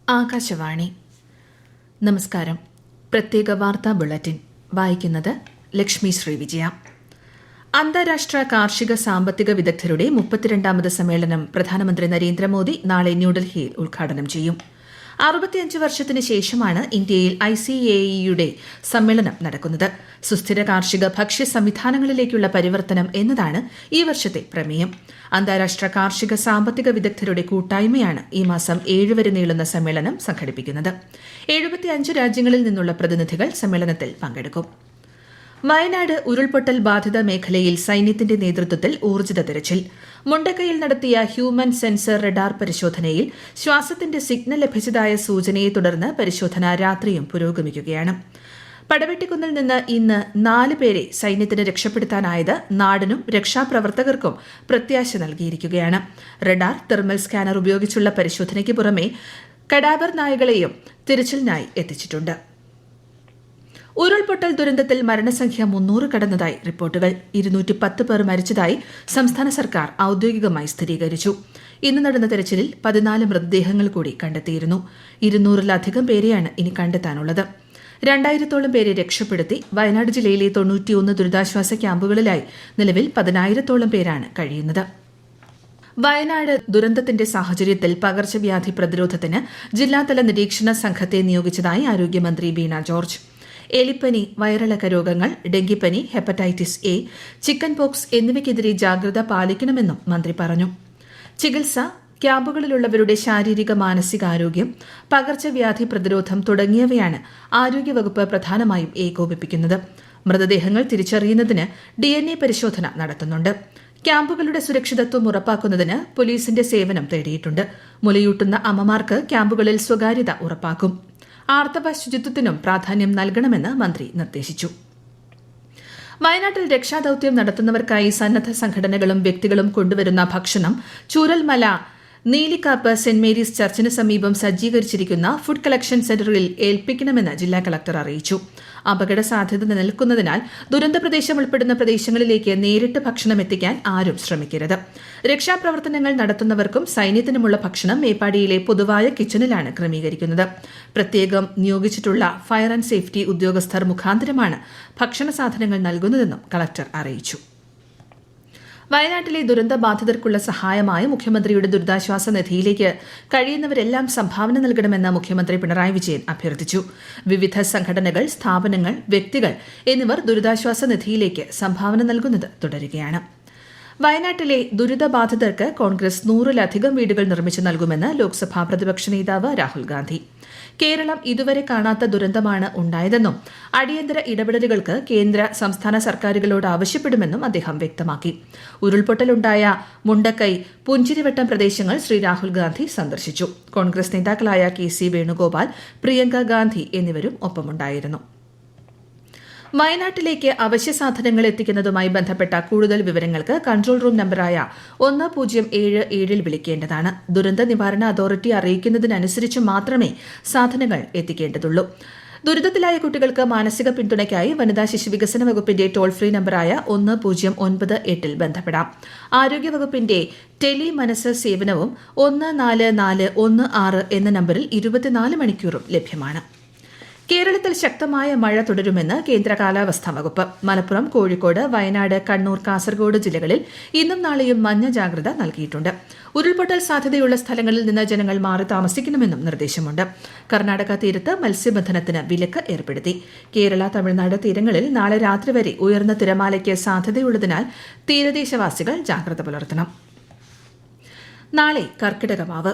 ആകാശവാണി. നമസ്കാരം. പ്രത്യേക വാർത്താ ബുള്ളറ്റിൻ വായിക്കുന്നത് ലക്ഷ്മി ശ്രീവിജയ. അന്താരാഷ്ട്ര കാർഷിക സാമ്പത്തിക വിദഗ്ധരുടെ 32ാമത് സമ്മേളനം പ്രധാനമന്ത്രി നരേന്ദ്രമോദി നാളെ ന്യൂഡൽഹിയിൽ ഉദ്ഘാടനം ചെയ്യും. 65 വർഷത്തിന് ശേഷമാണ് ഇന്ത്യയിൽ ICAEയുടെ സമ്മേളനം നടക്കുന്നത്. സുസ്ഥിര കാർഷിക ഭക്ഷ്യ സംവിധാനങ്ങളിലേക്കുള്ള പരിവർത്തനം എന്നതാണ് ഈ വർഷത്തെ പ്രമേയം. അന്താരാഷ്ട്ര കാർഷിക സാമ്പത്തിക വിദഗ്ധരുടെ കൂട്ടായ്മയാണ് ഈ മാസം 7 വരെ നീളുന്ന സമ്മേളനം സംഘടിപ്പിക്കുന്നത്. 75 രാജ്യങ്ങളിൽ നിന്നുള്ള പ്രതിനിധികൾ സമ്മേളനത്തിൽ പങ്കെടുക്കും. വയനാട് ഉരുൾപൊട്ടൽ ബാധിത മേഖലയിൽ സൈന്യത്തിന്റെ നേതൃത്വത്തിൽ ഊർജിത തെരച്ചിൽ. മുണ്ടക്കയിൽ നടത്തിയ ഹ്യൂമൻ സെൻസർ റഡാർ പരിശോധനയിൽ ശ്വാസത്തിന്റെ സിഗ്നൽ ലഭിച്ചതായ സൂചനയെ തുടർന്ന് പരിശോധന രാത്രിയും പുരോഗമിക്കുകയാണ്. പടവെട്ടിക്കുന്നിൽ നിന്ന് ഇന്ന് 4 പേരെ സൈന്യത്തിന് രക്ഷപ്പെടുത്താനായത് നാടിനും രക്ഷാപ്രവർത്തകർക്കും പ്രത്യാശ നൽകിയിരിക്കുകയാണ്. റഡാർ, തെർമൽ സ്കാനർ ഉപയോഗിച്ചുള്ള പരിശോധനയ്ക്ക് പുറമെ കഡാവർ നായകളെയും തിരച്ചിലിനായി എത്തിച്ചിട്ടുണ്ട്. ഉരുൾപൊട്ടൽ ദുരന്തത്തിൽ മരണസംഖ്യ 300 കടന്നതായി റിപ്പോർട്ടുകൾ. 210 പേർ മരിച്ചതായി സംസ്ഥാന സർക്കാർ ഔദ്യോഗികമായി സ്ഥിരീകരിച്ചു. ഇന്ന് നടന്ന തെരച്ചിലിൽ 14 മൃതദേഹങ്ങൾ കൂടി കണ്ടെത്തിയിരുന്നു. 200-ലധികം പേരെയാണ് ഇനി കണ്ടെത്താനുള്ളത്. 2000-ഓളം പേരെ രക്ഷപ്പെടുത്തി. വയനാട് ജില്ലയിലെ 91 ദുരിതാശ്വാസ ക്യാമ്പുകളിലായി നിലവിൽ 10,000-ഓളം പേരാണ് കഴിയുന്നത്. വയനാട് ദുരന്തത്തിന്റെ സാഹചര്യത്തിൽ പകർച്ചവ്യാധി പ്രതിരോധത്തിന് ജില്ലാതല നിരീക്ഷണ സംഘത്തെ നിയോഗിച്ചതായി ആരോഗ്യമന്ത്രി വീണ ജോർജ്. എലിപ്പനി, വയറിളക്ക രോഗങ്ങൾ, ഡെങ്കിപ്പനി, ഹെപ്പറ്റൈറ്റിസ് എ, ചിക്കൻ പോക്സ് എന്നിവയ്ക്കെതിരെ ജാഗ്രത പാലിക്കണമെന്നും മന്ത്രി പറഞ്ഞു. ചികിത്സ, ക്യാമ്പുകളിലുള്ളവരുടെ ശാരീരിക മാനസികാരോഗ്യം, പകർച്ചവ്യാധി പ്രതിരോധം തുടങ്ങിയവയാണ് ആരോഗ്യവകുപ്പ് പ്രധാനമായും ഏകോപിപ്പിക്കുന്നത്. മൃതദേഹങ്ങൾ തിരിച്ചറിയുന്നതിന് DNA പരിശോധന നടത്തുന്നുണ്ട്. ക്യാമ്പുകളുടെ സുരക്ഷിതത്വം ഉറപ്പാക്കുന്നതിന് പോലീസിന്റെ സേവനം തേടിയിട്ടുണ്ട്. മുലയൂട്ടുന്ന അമ്മമാർക്ക് ക്യാമ്പുകളിൽ സ്വകാര്യത ഉറപ്പാക്കും. ആർത്തവ ശുചിത്വത്തിനും പ്രാധാന്യം നൽകണമെന്ന് മന്ത്രി നിർദ്ദേശിച്ചു. വയനാട്ടിൽ രക്ഷാദൌത്യം നടത്തുന്നവർക്കായി സന്നദ്ധ സംഘടനകളും വ്യക്തികളും കൊണ്ടുവരുന്ന ഭക്ഷണം ചൂരൽമല നീലിക്കാപ്പ് സെന്റ് മേരീസ് ചർച്ചിന് സമീപം സജ്ജീകരിച്ചിരിക്കുന്ന ഫുഡ് കളക്ഷൻ സെന്ററിൽ ഏൽപ്പിക്കണമെന്ന് ജില്ലാ കളക്ടർ അറിയിച്ചു. അപകട സാധ്യത നിലനിൽക്കുന്നതിനാൽ ദുരന്ത പ്രദേശം ഉൾപ്പെടുന്ന പ്രദേശങ്ങളിലേക്ക് നേരിട്ട് ഭക്ഷണം എത്തിക്കാൻ ആരും ശ്രമിക്കരുത്. രക്ഷാപ്രവർത്തനങ്ങൾ നടത്തുന്നവർക്കും സൈന്യത്തിനുമുള്ള ഭക്ഷണം മേപ്പാടിയിലെ പൊതുവായ കിച്ചണിലാണ് ക്രമീകരിക്കുന്നത്. പ്രത്യേകം നിയോഗിച്ചിട്ടുള്ള ഫയർ ആൻഡ് സേഫ്റ്റി ഉദ്യോഗസ്ഥർ മുഖാന്തരമാണ് ഭക്ഷണ സാധനങ്ങൾ നൽകുന്നതെന്നും കളക്ടർ അറിയിച്ചു. വയനാട്ടിലെ ദുരന്തബാധിതർക്കുള്ള സഹായമായി മുഖ്യമന്ത്രിയുടെ ദുരിതാശ്വാസ നിധിയിലേക്ക് കഴിയുന്നവരെല്ലാം സംഭാവന നൽകണമെന്ന് മുഖ്യമന്ത്രി പിണറായി വിജയൻ അഭ്യർത്ഥിച്ചു. വിവിധ സംഘടനകൾ, സ്ഥാപനങ്ങൾ, വ്യക്തികൾ എന്നിവർ ദുരിതാശ്വാസ നിധിയിലേക്ക് സംഭാവന നൽകുന്നത് തുടരുകയാണ്. വയനാട്ടിലെ ദുരിതബാധിതർക്ക് കോൺഗ്രസ് 100-ലധികം വീടുകൾ നിർമ്മിച്ചു നൽകുമെന്ന് ലോക്സഭാ പ്രതിപക്ഷ നേതാവ് രാഹുൽ ഗാന്ധി. കേരളം ഇതുവരെ കാണാത്ത ദുരന്തമാണ് ഉണ്ടായതെന്നും അടിയന്തര ഇടപെടലുകൾക്ക് കേന്ദ്ര, സംസ്ഥാന സർക്കാരുകളോട് ആവശ്യപ്പെടുമെന്നും അദ്ദേഹം വ്യക്തമാക്കി. ഉരുൾപൊട്ടലുണ്ടായ മുണ്ടക്കൈ, പുഞ്ചിരിവട്ടം പ്രദേശങ്ങൾ ശ്രീ രാഹുൽ ഗാന്ധി സന്ദർശിച്ചു. കോൺഗ്രസ് നേതാക്കളായ KC വേണുഗോപാൽ, പ്രിയങ്ക ഗാന്ധി എന്നിവരും ഒപ്പമുണ്ടായിരുന്നു. വയനാട്ടിലേക്ക് അവശ്യ സാധനങ്ങൾ എത്തിക്കുന്നതുമായി ബന്ധപ്പെട്ട കൂടുതൽ വിവരങ്ങൾക്ക് കൺട്രോൾ റൂം നമ്പറായ 1077 വിളിക്കേണ്ടതാണ്. ദുരന്ത നിവാരണ അതോറിറ്റി അറിയിക്കുന്നതിനനുസരിച്ച് മാത്രമേ സാധനങ്ങൾ എത്തിക്കേണ്ടതുള്ളൂ. ദുരിതത്തിലായ കുട്ടികൾക്ക് മാനസിക പിന്തുണയ്ക്കായി വനിതാ ശിശുവികസന വകുപ്പിന്റെ ടോൾ ഫ്രീ നമ്പറായ 1098 ബന്ധപ്പെടാം. ആരോഗ്യവകുപ്പിന്റെ ടെലി മനസ്സ് സേവനവും 14416 എന്ന നമ്പറിൽ 24 മണിക്കൂറും ലഭ്യമാണ്. കേരളത്തിൽ ശക്തമായ മഴ തുടരുമെന്ന് കേന്ദ്ര കാലാവസ്ഥാ വകുപ്പ്. മലപ്പുറം, കോഴിക്കോട്, വയനാട്, കണ്ണൂർ, കാസർഗോഡ് ജില്ലകളിൽ ഇന്നും നാളെയും മഞ്ഞ ജാഗ്രത നൽകിയിട്ടുണ്ട്. ഉരുൾപൊട്ടൽ സാധ്യതയുള്ള സ്ഥലങ്ങളിൽ നിന്ന് ജനങ്ങൾ മാറി താമസിക്കണമെന്നും നിർദ്ദേശമുണ്ട്. കർണാടക തീരത്ത് മത്സ്യബന്ധനത്തിന് വിലക്ക് ഏർപ്പെടുത്തി. കേരള, തമിഴ്നാട് തീരങ്ങളിൽ നാളെ രാത്രി വരെ ഉയർന്ന തിരമാലയ്ക്ക് സാധ്യതയുള്ളതിനാൽ തീരദേശവാസികൾ ജാഗ്രത പുലർത്തണം. നാളെ കർക്കിടകവാവ്.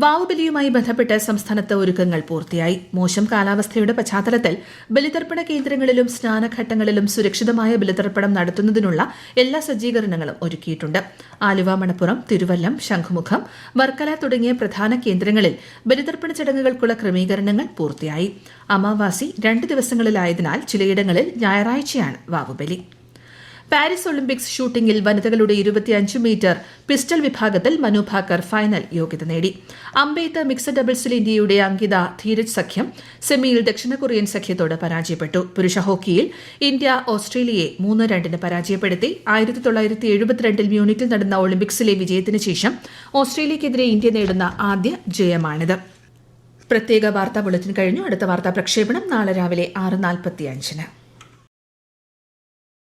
വാവുബലിയുമായി ബന്ധപ്പെട്ട് സംസ്ഥാനത്ത് ഒരുക്കങ്ങൾ പൂർത്തിയായി. മോശം കാലാവസ്ഥയുടെ പശ്ചാത്തലത്തിൽ ബലിതർപ്പണ കേന്ദ്രങ്ങളിലും സ്നാനഘട്ടങ്ങളിലും സുരക്ഷിതമായ ബലിതർപ്പണം നടത്തുന്നതിനുള്ള എല്ലാ സജ്ജീകരണങ്ങളും ഒരുക്കിയിട്ടുണ്ട്. ആലുവ, മണപ്പുറം, തിരുവല്ലം, ശംഖുമുഖം, വർക്കല തുടങ്ങിയ പ്രധാന കേന്ദ്രങ്ങളിൽ ബലിതർപ്പണ ചടങ്ങുകൾക്കുള്ള ക്രമീകരണങ്ങൾ പൂർത്തിയായി. അമാവാസി 2 ദിവസങ്ങളിലായതിനാൽ ചിലയിടങ്ങളിൽ ഞായറാഴ്ചയാണ് വാവുബലി. പാരീസ് ഒളിമ്പിക്സ് ഷൂട്ടിംഗിൽ വനിതകളുടെ 25 മീറ്റർ പിസ്റ്റൾ വിഭാഗത്തിൽ മനു ഭാക്കർ ഫൈനൽ യോഗ്യത നേടി. അമ്പെയ്ത്ത് മിക്സഡ് ഡബിൾസിൽ ഇന്ത്യയുടെ അങ്കിത ധീരജ് സഖ്യം സെമിയിൽ ദക്ഷിണ കൊറിയൻ സഖ്യത്തോട് പരാജയപ്പെട്ടു. പുരുഷ ഹോക്കിയിൽ ഇന്ത്യ ഓസ്ട്രേലിയയെ 3-2 പരാജയപ്പെടുത്തി. 1972 മ്യൂണിക്കിൽ നടന്ന ഒളിമ്പിക്സിലെ വിജയത്തിന് ശേഷം ഓസ്ട്രേലിയയ്ക്കെതിരെ ഇന്ത്യ നേടുന്ന ആദ്യ ജയമാണിത്. പ്രത്യേക വാർത്താ ബുള്ളറ്റിൻ കഴിഞ്ഞു. അടുത്ത വാർത്താ പ്രക്ഷേപണം നാളെ രാവിലെ 6:45.